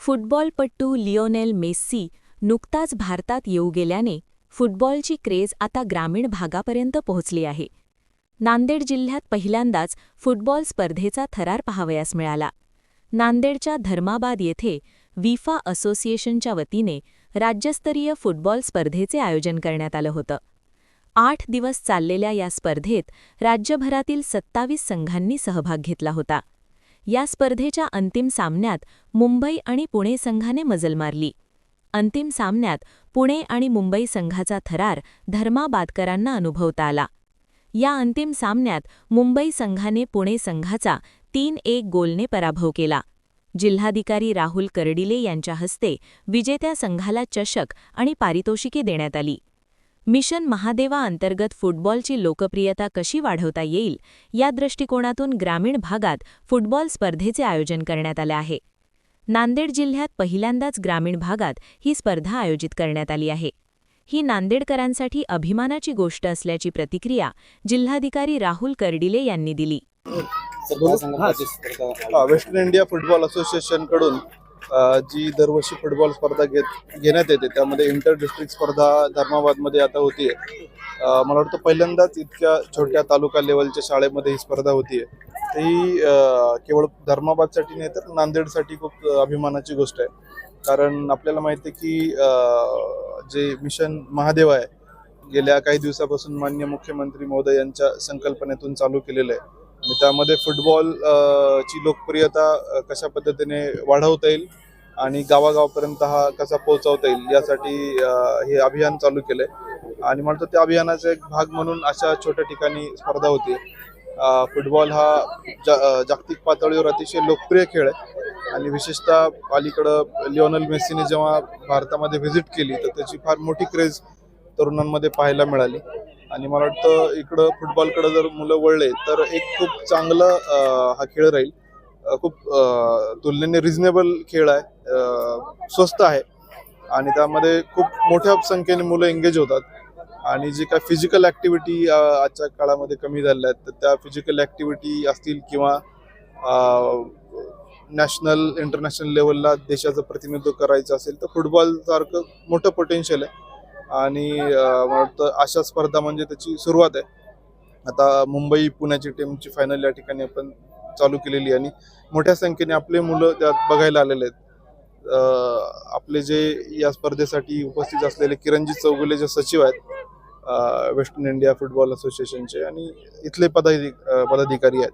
फुटबॉलपटू Lionel Messi नुकताच भारतात येऊ गेल्याने फुटबॉलची क्रेज आता ग्रामीण भागापर्यंत पोहोचली आहे. नांदेड जिल्ह्यात पहिल्यांदाच फुटबॉल स्पर्धेचा थरार पाहावयास मिळाला. नांदेडच्या धर्माबाद येथे विफा असोसिएशनच्या वतीने राज्यस्तरीय फुटबॉल स्पर्धेचे आयोजन करण्यात आलं होतं. 8 दिवस चाललेल्या या स्पर्धेत राज्यभरातील 27 संघांनी सहभाग घेतला होता. या स्पर्धेच्या अंतिम सामन्यात मुंबई आणि पुणे संघाने मजल मारली. अंतिम सामन्यात पुणे आणि मुंबई संघाचा थरार धर्माबादकरांना अनुभवता आला. या अंतिम सामन्यात मुंबई संघाने पुणे संघाचा 3-1 गोलने पराभव केला. जिल्हाधिकारी राहुल कर्डिले यांच्या हस्ते विजेत्या संघाला चषक आणि पारितोषिके देण्यात आली. मिशन महादेवा अंतर्गत फुटबॉलची लोकप्रियता कशी वाढवता येईल या दृष्टिकोनातून ग्रामीण भागात फुटबॉल स्पर्धेचे आयोजन करण्यात आले आहे. नांदेड जिल्ह्यात पहिल्यांदाच ग्रामीण भागात ही स्पर्धा आयोजित करण्यात आली आहे. ही नांदेडकरांसाठी अभिमानाची गोष्ट असल्याची प्रतिक्रिया जिल्हाधिकारी राहुल कर्डिले यांनी दिली. वेस्टर्न इंडिया फुटबॉल असोसिएशन कडून जी दरवर्षी फुटबॉल स्पर्धा घेण्यात येते त्यामध्ये इंटर डिस्ट्रिक्ट स्पर्धा धर्माबादमध्ये आता होतीये. मला वाटतं पहिल्यांदाच इतक्या छोट्या तालुका लेवलच्या शाळेमध्ये ही स्पर्धा होतीये. ही केवळ धर्माबादसाठी नाही तर नांदेडसाठी खूप अभिमानाची गोष्ट आहे. कारण आपल्याला माहिती आहे की जे मिशन महादेव आहे गेल्या काही दिवसापासून माननीय मुख्यमंत्री महोदय यांच्या संकल्पनेतून चालू केलेलं आहे आणि त्यामध्ये फुटबॉल ची लोकप्रियता कशा पद्धतीने वाढवता येईल आणि गावागावापर्यंत हा कसा पोहोचवता येईल यासाठी हे अभियान चालू केलंय. आणि म्हणतो त्या अभियानाचा एक भाग म्हणून अशा छोट्या ठिकाणी स्पर्धा होती. फुटबॉल हा जागतिक पातळीवर अतिशय लोकप्रिय खेळ आहे आणि विशेषतः अलीकडं लिओनेल मेस्सीने जेव्हा भारतामध्ये व्हिजिट केली तर त्याची फार मोठी क्रेज तरुणांमध्ये पाहायला मिळाली. आणि मला वाटतं इकडं फुटबॉलकडे जर मुलं वळले तर एक खूप चांगलं हा खेळ राहील. खूप तुलनेने रिझनेबल खेळ आहे, स्वस्त आहे आणि त्यामध्ये खूप मोठ्या संख्येने मुलं एंगेज होतात. आणि जी काय फिजिकल ॲक्टिव्हिटी आजच्या काळामध्ये कमी झाल्या आहेत तर त्या फिजिकल ॲक्टिव्हिटी असतील किंवा नॅशनल इंटरनॅशनल लेवलला देशाचं प्रतिनिधित्व करायचं असेल तर फुटबॉलसारखं मोठं पोटेन्शियल आहे. आणि मला वाटतं अशा स्पर्धा म्हणजे त्याची सुरुवात आहे. आता मुंबई पुण्याची टीमची फायनल या ठिकाणी आपण चालू केलेली आणि मोठ्या संख्येने आपले मुलं त्यात बघायला आलेले आहेत. आपले जे या स्पर्धेसाठी उपस्थित असलेले किरणजीत चौगुले जे सचिव आहेत वेस्टर्न इंडिया फुटबॉल असोसिएशनचे आणि इथले पदाधिकारी आहेत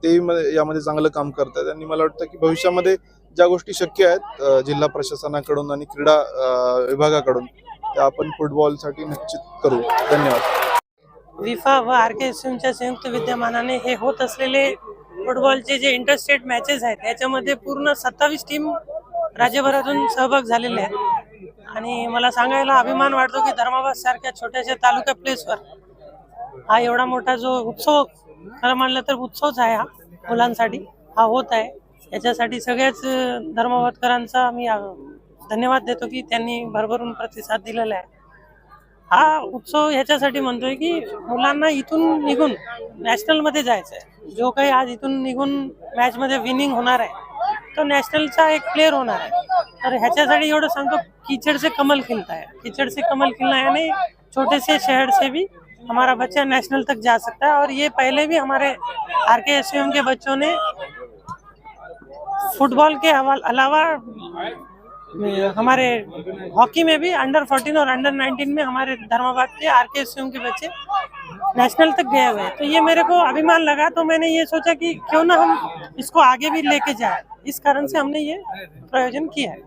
ते यामध्ये चांगलं काम करतात. आणि मला वाटतं की भविष्यामध्ये ज्या गोष्टी शक्य आहेत जिल्हा प्रशासनाकडून आणि क्रीडा विभागाकडून त्या आपण फुटबॉलसाठी निश्चित करू. धन्यवाद. विफा व आरकेएसएमच्या संयुक्त विद्यमानाने हे होत असलेले फुटबॉलचे जे इंटरस्टेट मॅचेस आहेत त्याच्यामध्ये पूर्ण 27 टीम राज्यभरातून सहभाग झालेले आहेत. आणि मला सांगायला अभिमान वाटतो की धर्माबाद सारख्या छोट्याशा तालुका प्लेसवर हा एवढा मोठा जो उत्सव, खरं म्हणलं तर उत्सवच आहे हा, मुलांसाठी हा होत आहे. याच्यासाठी सगळ्याच धर्माबादकरांचा मी धन्यवाद देतो की त्यांनी भरभरून प्रतिसाद दिलेला आहे. हा उत्सव ह्याच्यासाठी म्हणतोय की मुलांना इथून निघून नॅशनलमध्ये जायचं आहे. जो काही आज इथून निघून मॅचमध्ये विनिंग होणार आहे तो नॅशनलचा एक प्लेयर होणार आहे. तर ह्याच्यासाठी एवढं सांगतो, कीचड़ से कमल खिलता है, कीचड़ से कमल खिलना यानी छोटे से शहर से भी हमारा बच्चा नेशनल तक जा सकता है. और ये पहले भी हमारे आरकेएसएम के बच्चों ने फुटबॉल के अलावा हमारे हॉकी में भी अंडर 14 और अंडर 19 में हमारे धर्माबाद के आरकेएसएम के बच्चे नेशनल तक गए हुए हैं. तो ये मेरे को अभिमान लगा, तो मैंने ये सोचा कि क्यों ना हम इसको आगे भी लेके जाए. इस कारण से हमने ये प्रयोजन किया है.